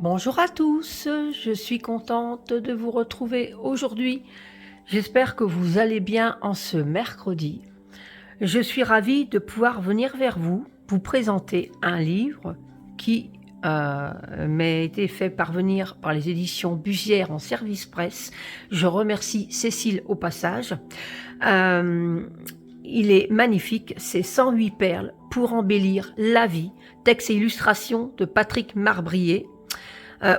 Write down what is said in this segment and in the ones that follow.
Bonjour à tous, je suis contente de vous retrouver aujourd'hui. J'espère que vous allez bien en ce mercredi. Je suis ravie de pouvoir venir vers vous, vous présenter un livre qui m'a été fait parvenir par les éditions Busière en service presse. Je remercie Cécile au passage. Il est magnifique, c'est 108 perles pour embellir la vie, texte et illustration de Patrick Marbrier.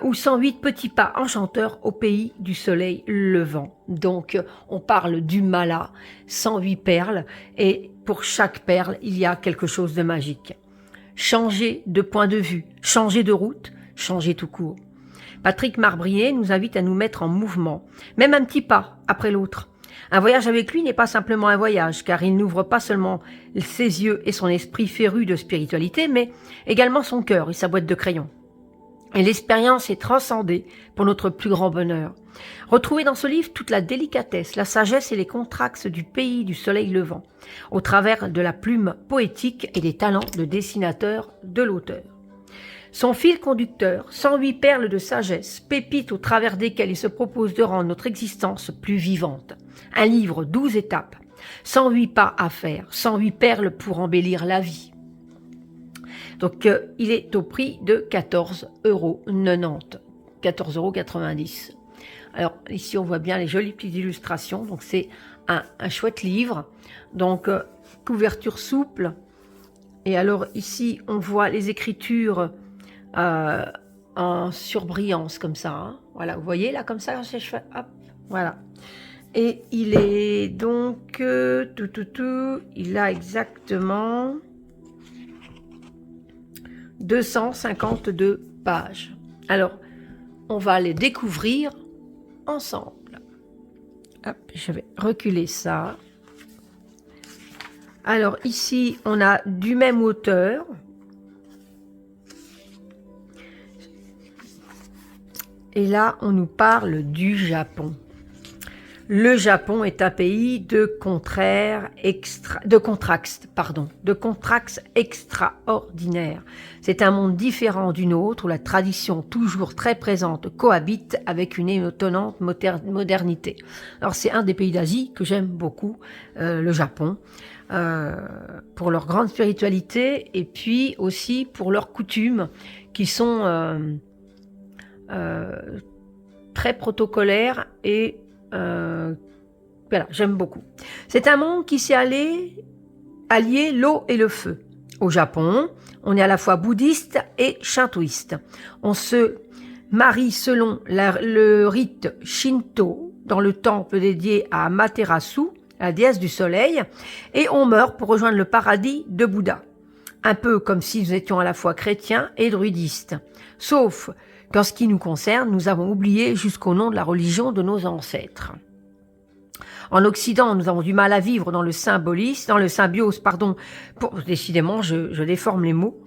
Ou 108 petits pas enchanteurs au pays du soleil levant. Donc, on parle du mala, 108 perles, et pour chaque perle, il y a quelque chose de magique. Changer de point de vue, changer de route, changer tout court. Patrick Marbrier nous invite à nous mettre en mouvement, même un petit pas après l'autre. Un voyage avec lui n'est pas simplement un voyage, car il n'ouvre pas seulement ses yeux et son esprit féru de spiritualité, mais également son cœur et sa boîte de crayons. Et l'expérience est transcendée pour notre plus grand bonheur. Retrouvez dans ce livre toute la délicatesse, la sagesse et les contrastes du pays du soleil levant, au travers de la plume poétique et des talents de dessinateur de l'auteur. Son fil conducteur, 108 perles de sagesse, pépites au travers desquelles il se propose de rendre notre existence plus vivante. Un livre 12 étapes, 108 pas à faire, 108 perles pour embellir la vie. Donc, il est au prix de 14,90 €, 14,90 €. Alors, ici, on voit bien les jolies petites illustrations. Donc, c'est un chouette livre. Donc, couverture souple. Et alors, ici, on voit les écritures en surbrillance, comme ça. Hein. Voilà, vous voyez, là, comme ça, je fais, hop, voilà. Et il est donc, il a exactement 252 pages. Alors, on va les découvrir ensemble. Hop, je vais reculer ça. Alors, ici, on a du même auteur. Et là, on nous parle du Japon. Le Japon est un pays de contrastes extraordinaires. C'est un monde différent du nôtre où la tradition toujours très présente cohabite avec une étonnante modernité. Alors c'est un des pays d'Asie que j'aime beaucoup, le Japon, pour leur grande spiritualité et puis aussi pour leurs coutumes qui sont très protocolaires et voilà, j'aime beaucoup. C'est un monde qui s'est allié l'eau et le feu. Au Japon, on est à la fois bouddhiste et shintoïste. On se marie selon le rite Shinto dans le temple dédié à Amaterasu, la déesse du soleil, et on meurt pour rejoindre le paradis de Bouddha. Un peu comme si nous étions à la fois chrétiens et druidistes. Sauf qu'en ce qui nous concerne, nous avons oublié jusqu'au nom de la religion de nos ancêtres. En Occident, nous avons du mal à vivre dans le symbiose, décidément, je déforme les mots.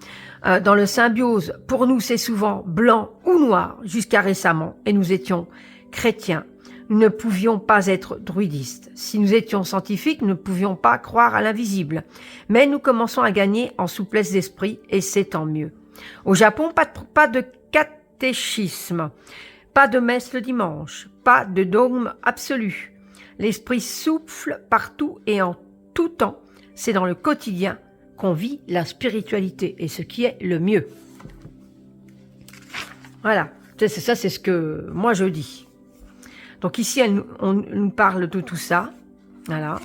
Dans le symbiose, pour nous, c'est souvent blanc ou noir, jusqu'à récemment, et nous étions chrétiens. Nous ne pouvions pas être druidistes. Si nous étions scientifiques, nous ne pouvions pas croire à l'invisible. Mais nous commençons à gagner en souplesse d'esprit, et c'est tant mieux. Au Japon, pas de catéchisme, pas de messe le dimanche, pas de dogme absolu. L'esprit souffle partout et en tout temps. C'est dans le quotidien qu'on vit la spiritualité et ce qui est le mieux. Voilà, c'est ce que moi je dis. Donc ici, on nous parle de tout ça. Voilà.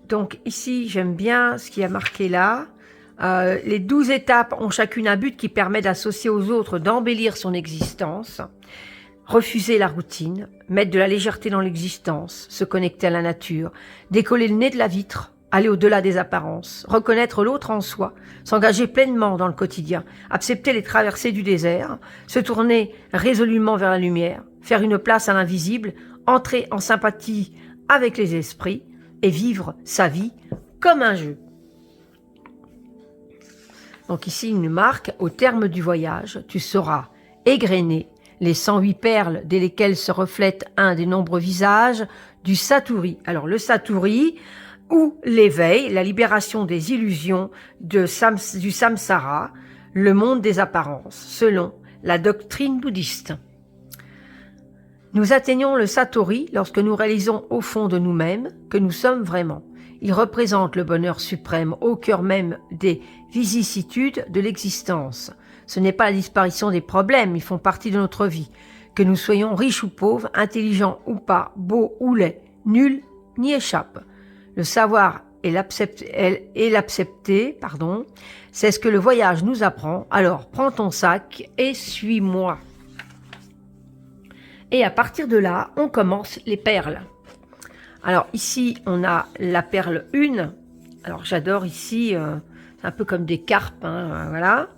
Donc ici, j'aime bien ce qui a marqué là. Les 12 étapes ont chacune un but qui permet d'associer aux autres, d'embellir son existence. Refuser la routine, mettre de la légèreté dans l'existence, se connecter à la nature, décoller le nez de la vitre, aller au-delà des apparences, reconnaître l'autre en soi, s'engager pleinement dans le quotidien, accepter les traversées du désert, se tourner résolument vers la lumière, faire une place à l'invisible, entrer en sympathie avec les esprits et vivre sa vie comme un jeu. Donc ici, une marque, au terme du voyage, tu sauras égrener les 108 perles dès lesquelles se reflète un des nombreux visages du Satori. Alors le Satori, ou l'éveil, la libération des illusions du samsara, le monde des apparences, selon la doctrine bouddhiste. Nous atteignons le satori lorsque nous réalisons au fond de nous-mêmes que nous sommes vraiment. Il représente le bonheur suprême au cœur même des vicissitudes de l'existence. Ce n'est pas la disparition des problèmes, ils font partie de notre vie. Que nous soyons riches ou pauvres, intelligents ou pas, beaux ou laids, nul n'y échappe. Le savoir et l'accepter, c'est ce que le voyage nous apprend. Alors prends ton sac et suis-moi. Et à partir de là, on commence les perles. Alors ici, on a la perle 1. Alors j'adore ici, c'est un peu comme des carpes, voilà.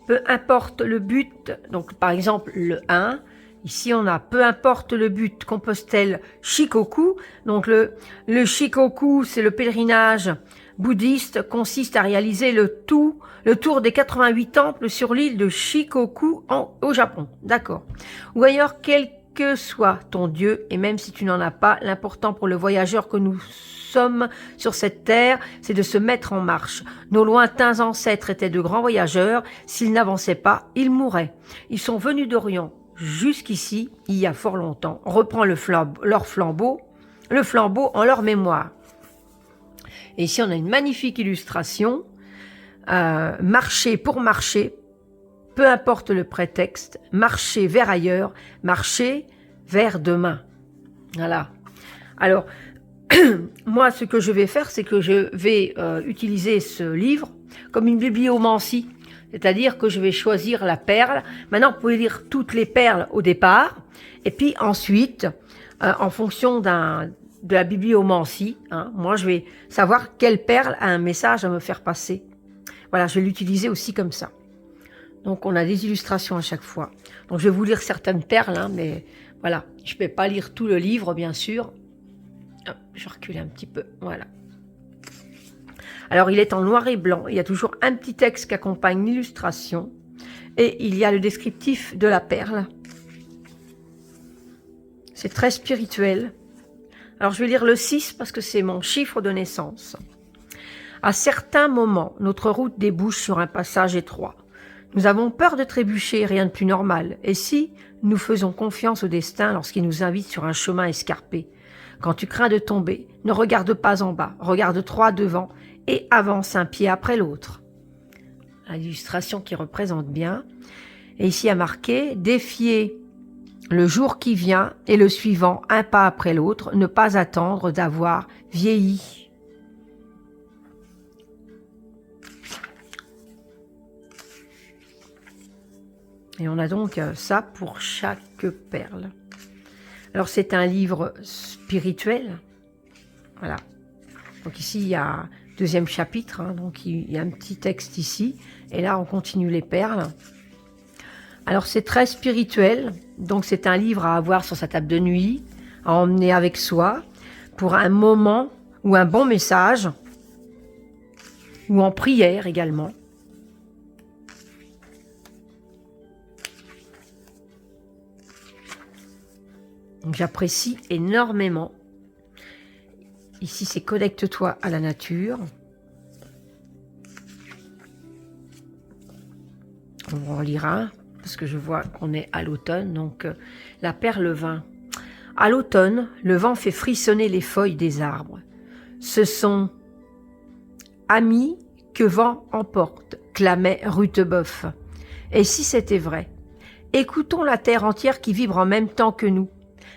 Peu importe le but, donc par exemple le 1, ici on a peu importe le but, Compostelle Shikoku. Donc le Shikoku, c'est le pèlerinage bouddhiste, consiste à réaliser le tour des 88 temples sur l'île de Shikoku au Japon. D'accord. Ou ailleurs, quel que soit ton Dieu, et même si tu n'en as pas, l'important pour le voyageur que nous sommes sur cette terre, c'est de se mettre en marche. Nos lointains ancêtres étaient de grands voyageurs. S'ils n'avançaient pas, ils mouraient. Ils sont venus d'Orient jusqu'ici, il y a fort longtemps. Reprend le flambeau en leur mémoire. Et ici, on a une magnifique illustration. Marcher pour marcher, peu importe le prétexte, marcher vers ailleurs, marcher vers demain. Voilà. Alors, moi, ce que je vais faire, c'est que je vais utiliser ce livre comme une bibliomancie. C'est-à-dire que je vais choisir la perle. Maintenant, vous pouvez lire toutes les perles au départ. Et puis ensuite, en fonction de la bibliomancie, moi, je vais savoir quelle perle a un message à me faire passer. Voilà, je vais l'utiliser aussi comme ça. Donc, on a des illustrations à chaque fois. Donc, je vais vous lire certaines perles, mais voilà. Je ne vais pas lire tout le livre, bien sûr. Je recule un petit peu, voilà. Alors, il est en noir et blanc. Il y a toujours un petit texte qui accompagne l'illustration. Et il y a le descriptif de la perle. C'est très spirituel. Alors, je vais lire le 6 parce que c'est mon chiffre de naissance. À certains moments, notre route débouche sur un passage étroit. Nous avons peur de trébucher, rien de plus normal. Et si nous faisons confiance au destin lorsqu'il nous invite sur un chemin escarpé? Quand tu crains de tomber, ne regarde pas en bas, regarde droit devant et avance un pied après l'autre. L'illustration qui représente bien. Et ici, il y a marqué « Défier le jour qui vient et le suivant, un pas après l'autre, ne pas attendre d'avoir vieilli. » Et on a donc ça pour chaque perle. Alors, c'est un livre spirituel. Voilà. Donc ici, il y a deuxième chapitre. Donc, il y a un petit texte ici. Et là, on continue les perles. Alors, c'est très spirituel. Donc, c'est un livre à avoir sur sa table de nuit, à emmener avec soi, pour un moment ou un bon message, ou en prière également. Donc, j'apprécie énormément. Ici, c'est « Connecte-toi à la nature ». On en lira, parce que je vois qu'on est à l'automne. Donc, la perle vin. À l'automne, le vent fait frissonner les feuilles des arbres. Ce sont amis que vent emporte, clamait Rutebeuf. Et si c'était vrai? Écoutons la terre entière qui vibre en même temps que nous.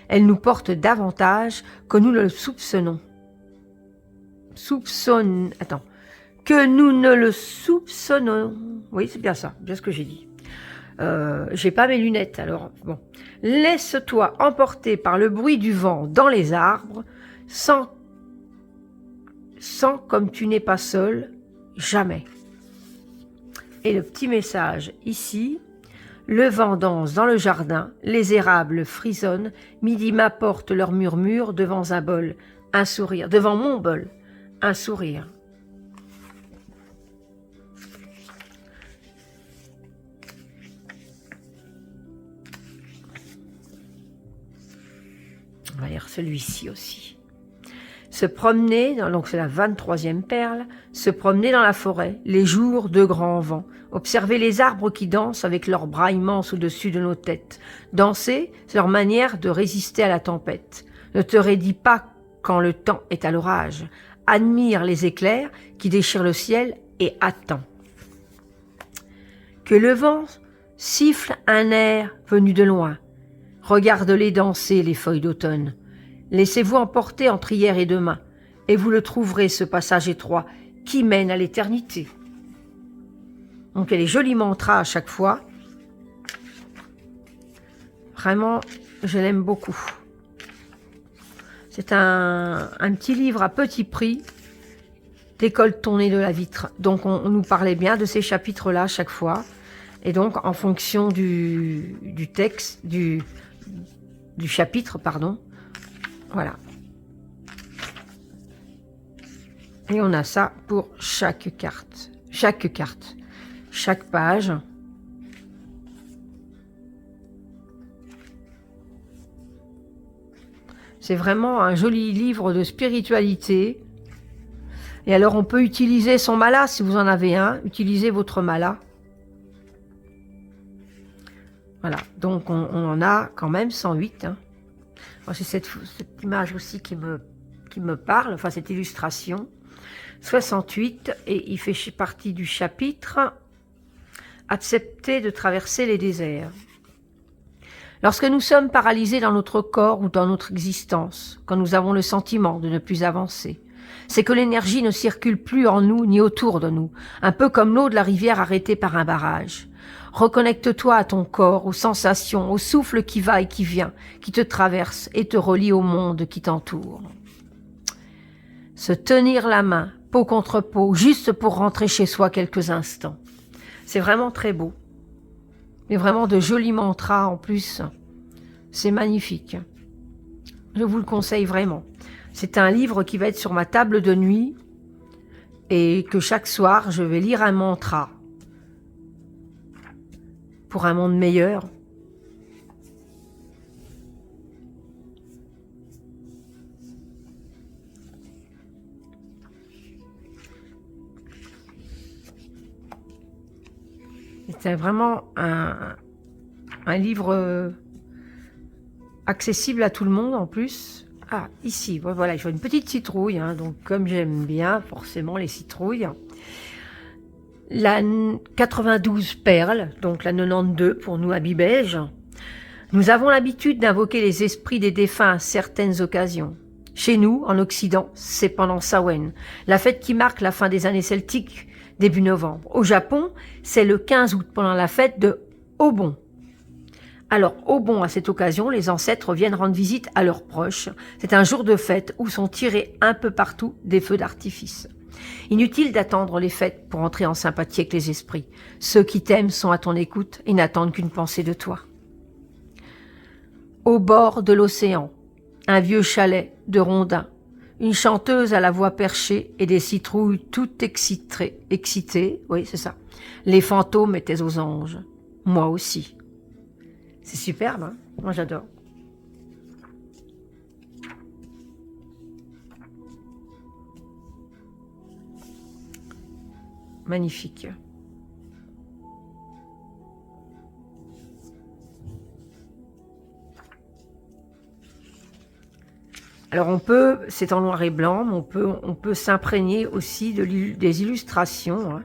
Elle nous porte davantage que nous ne le soupçonnons. Que nous ne le soupçonnons. Oui, c'est bien ça, bien ce que j'ai dit. J'ai pas mes lunettes, alors bon. Laisse-toi emporter par le bruit du vent dans les arbres, sans comme tu n'es pas seul, jamais. Et le petit message ici, le vent danse dans le jardin, les érables frissonnent, midi m'apporte leur murmure devant un bol, un sourire, devant mon bol, un sourire. On va lire celui-ci aussi. se promener, donc c'est la 23e perle, se promener dans la forêt, les jours de grand vent, observer les arbres qui dansent avec leurs bras immenses au-dessus de nos têtes. Danser, c'est leur manière de résister à la tempête. Ne te raidis pas quand le temps est à l'orage. Admire les éclairs qui déchirent le ciel et attends. Que le vent siffle un air venu de loin. Regarde-les danser, les feuilles d'automne. Laissez-vous emporter entre hier et demain, et vous le trouverez, ce passage étroit, qui mène à l'éternité. Donc il y a des jolis mantras à chaque fois. Vraiment, je l'aime beaucoup. C'est un petit livre à petit prix. Décolle ton nez de la vitre. Donc on nous parlait bien de ces chapitres-là à chaque fois. Et donc en fonction du texte, du chapitre, pardon. Voilà. Et on a ça pour chaque carte. Chaque carte. Chaque page. C'est vraiment un joli livre de spiritualité. Et alors on peut utiliser son mala si vous en avez un. Utilisez votre mala. Voilà. Donc on en a quand même 108. Hein. C'est cette image aussi qui me parle, enfin cette illustration. 68, et il fait partie du chapitre « Accepter de traverser les déserts ». Lorsque nous sommes paralysés dans notre corps ou dans notre existence, quand nous avons le sentiment de ne plus avancer, c'est que l'énergie ne circule plus en nous ni autour de nous, un peu comme l'eau de la rivière arrêtée par un barrage. Reconnecte-toi à ton corps, aux sensations, au souffle qui va et qui vient, qui te traverse et te relie au monde qui t'entoure. Se tenir la main, peau contre peau, juste pour rentrer chez soi quelques instants. C'est vraiment très beau. Et vraiment de jolis mantras en plus. C'est magnifique. Je vous le conseille vraiment. C'est un livre qui va être sur ma table de nuit et que chaque soir, je vais lire un mantra. Pour un monde meilleur. C'est vraiment un livre accessible à tout le monde en plus. Ah, ici, voilà, je vois une petite citrouille, hein, donc comme j'aime bien forcément les citrouilles. La 92 perles, donc la 92 pour nous à Bibège. Nous avons l'habitude d'invoquer les esprits des défunts à certaines occasions. Chez nous, en Occident, c'est pendant Samhain, la fête qui marque la fin des années celtiques, début novembre. Au Japon, c'est le 15 août, pendant la fête de Obon. Alors, Obon, à cette occasion, les ancêtres viennent rendre visite à leurs proches. C'est un jour de fête où sont tirés un peu partout des feux d'artifice. Inutile d'attendre les fêtes pour entrer en sympathie avec les esprits. Ceux qui t'aiment sont à ton écoute et n'attendent qu'une pensée de toi. Au bord de l'océan, un vieux chalet de rondins, une chanteuse à la voix perchée et des citrouilles toutes excitées, oui c'est ça. Les fantômes étaient aux anges, moi aussi. C'est superbe, hein? Moi j'adore. Magnifique. Alors on peut, c'est en noir et blanc, mais on peut s'imprégner aussi des illustrations. Hein.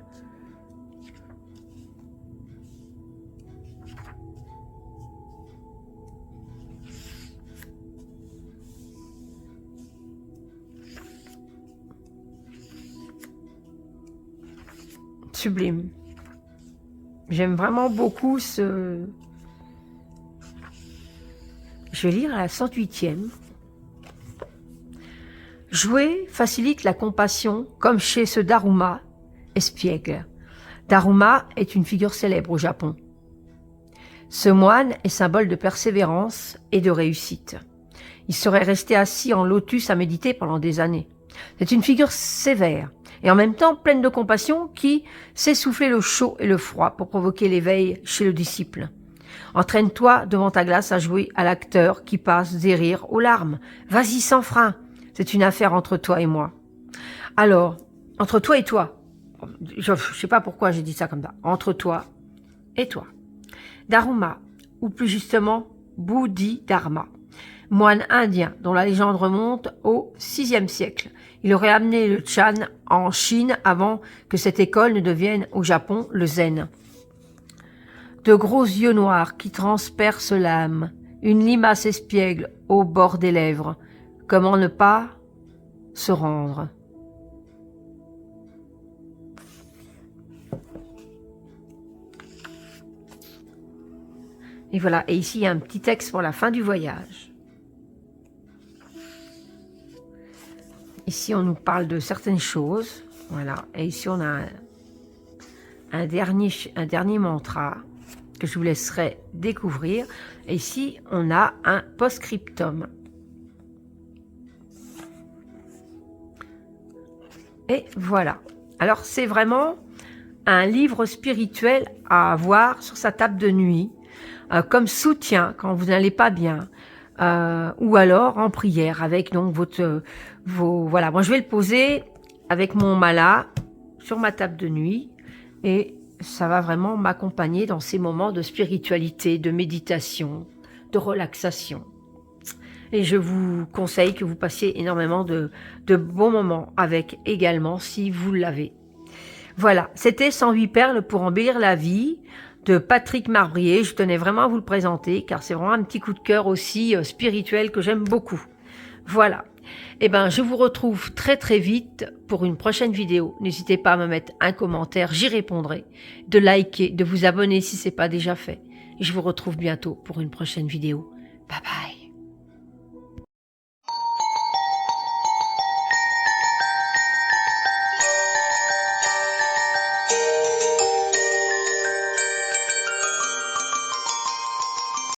Sublime. J'aime vraiment beaucoup ce... Je vais lire à la 108e. Jouer facilite la compassion, comme chez ce Daruma espiègle. Daruma est une figure célèbre au Japon. Ce moine est symbole de persévérance et de réussite. Il serait resté assis en lotus à méditer pendant des années. C'est une figure sévère et en même temps pleine de compassion qui sait souffler le chaud et le froid pour provoquer l'éveil chez le disciple. Entraîne-toi devant ta glace à jouer à l'acteur qui passe des rires aux larmes. Vas-y sans frein. C'est une affaire entre toi et moi. Alors, entre toi et toi. Je ne sais pas pourquoi j'ai dit ça comme ça. Entre toi et toi. Dharma, ou plus justement, Bodhidharma, moine indien dont la légende remonte au VIe siècle. Il aurait amené le Chan en Chine avant que cette école ne devienne au Japon le Zen. De gros yeux noirs qui transpercent l'âme, une limace espiègle au bord des lèvres. Comment ne pas se rendre? Et voilà, et ici il y a un petit texte pour la fin du voyage. Ici on nous parle de certaines choses, voilà, et ici on a un dernier mantra que je vous laisserai découvrir. Et ici on a un post-scriptum. Et voilà. Alors c'est vraiment un livre spirituel à avoir sur sa table de nuit, comme soutien quand vous n'allez pas bien, ou alors en prière avec donc voilà. Moi je vais le poser avec mon mala sur ma table de nuit et ça va vraiment m'accompagner dans ces moments de spiritualité, de méditation, de relaxation. Et je vous conseille que vous passiez énormément de bons moments avec également si vous l'avez. Voilà, c'était 108 perles pour embellir la vie de Patrick Marbrier. Je tenais vraiment à vous le présenter car c'est vraiment un petit coup de cœur aussi spirituel que j'aime beaucoup. Voilà. Eh ben, je vous retrouve très très vite pour une prochaine vidéo. N'hésitez pas à me mettre un commentaire, j'y répondrai, de liker, de vous abonner si ce n'est pas déjà fait. Et je vous retrouve bientôt pour une prochaine vidéo. Bye bye.